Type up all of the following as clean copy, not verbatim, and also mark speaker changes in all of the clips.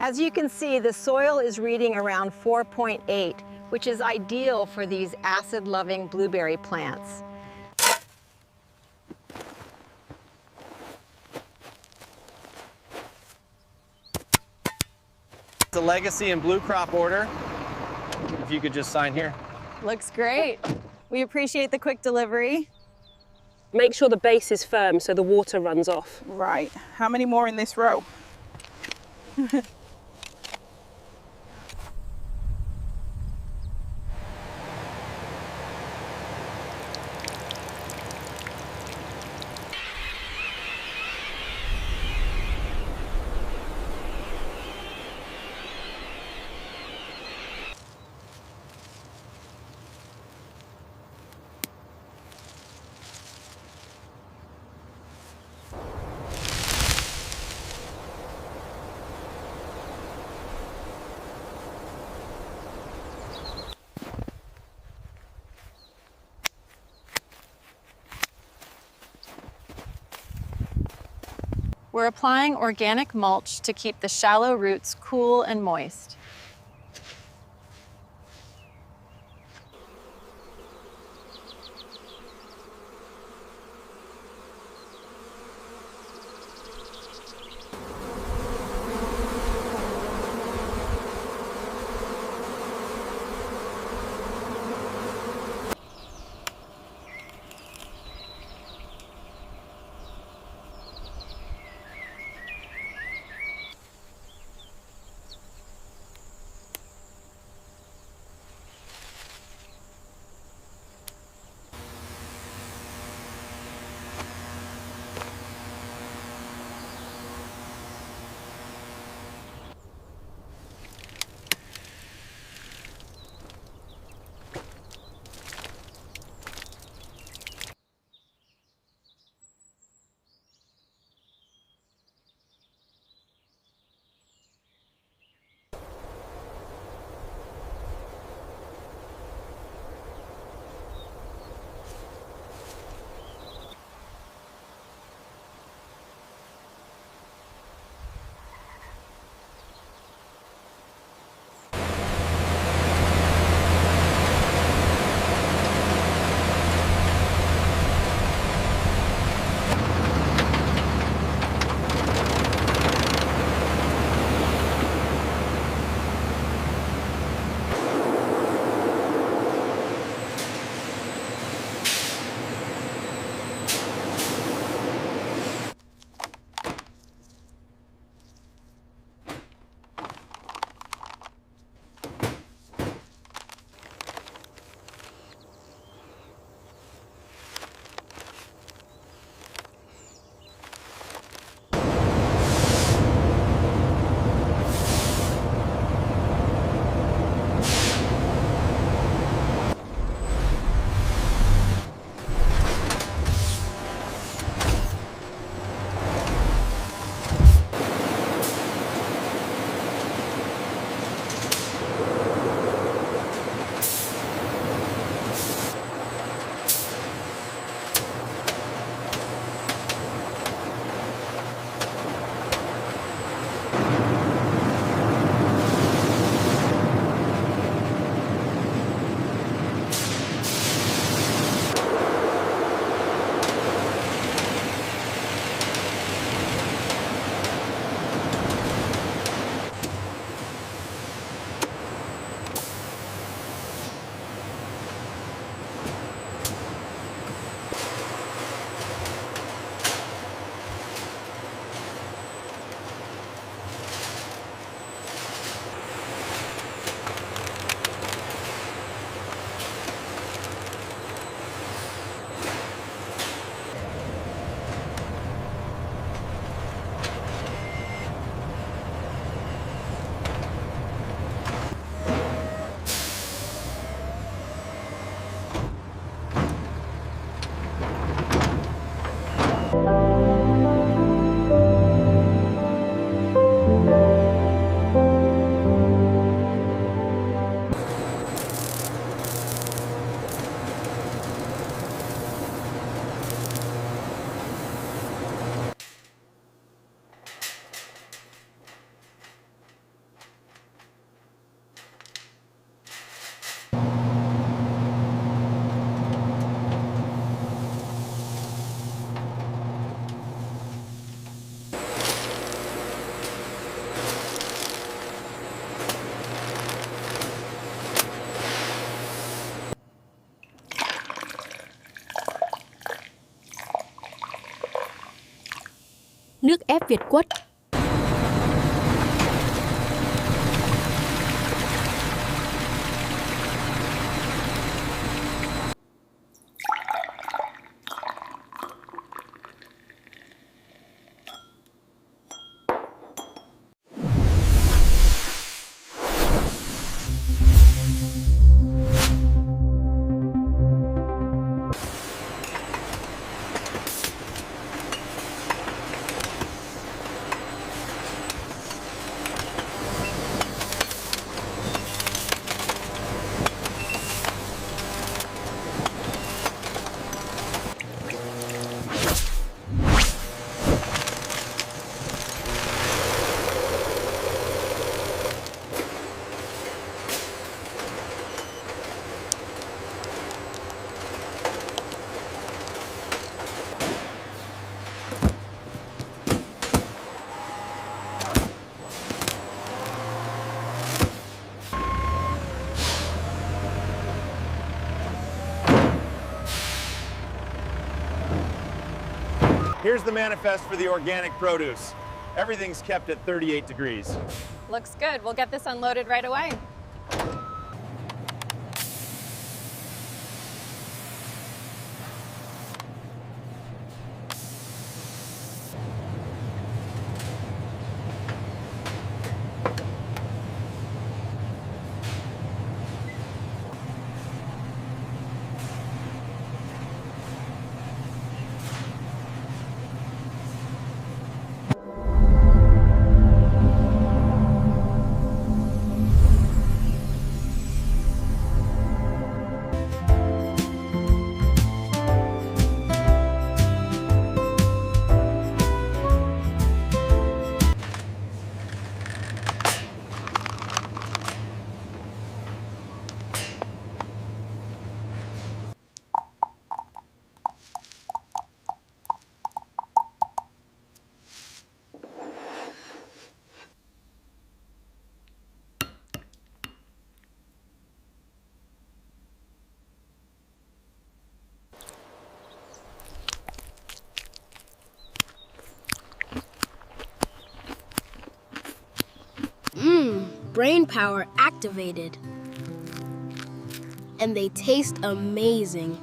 Speaker 1: As you can see, the soil is reading around 4.8, which is ideal for these acid-loving blueberry plants.
Speaker 2: The legacy and blue crop order. If you could just sign here.
Speaker 3: Looks great. We appreciate the quick delivery.
Speaker 4: Make sure the base is firm so the water runs off.
Speaker 5: Right. How many more in this row?
Speaker 3: We're applying organic mulch to keep the shallow roots cool and moist.
Speaker 6: nước ép Việt quất.
Speaker 7: Here's the manifest for the organic produce. Everything's kept at 38 degrees.
Speaker 3: Looks good. We'll get this unloaded right away.
Speaker 6: Brain power activated. And they taste amazing.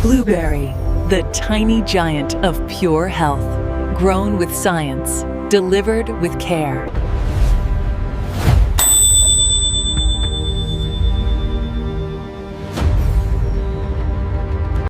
Speaker 8: Blueberry, the tiny giant of pure health, grown with science, delivered with care.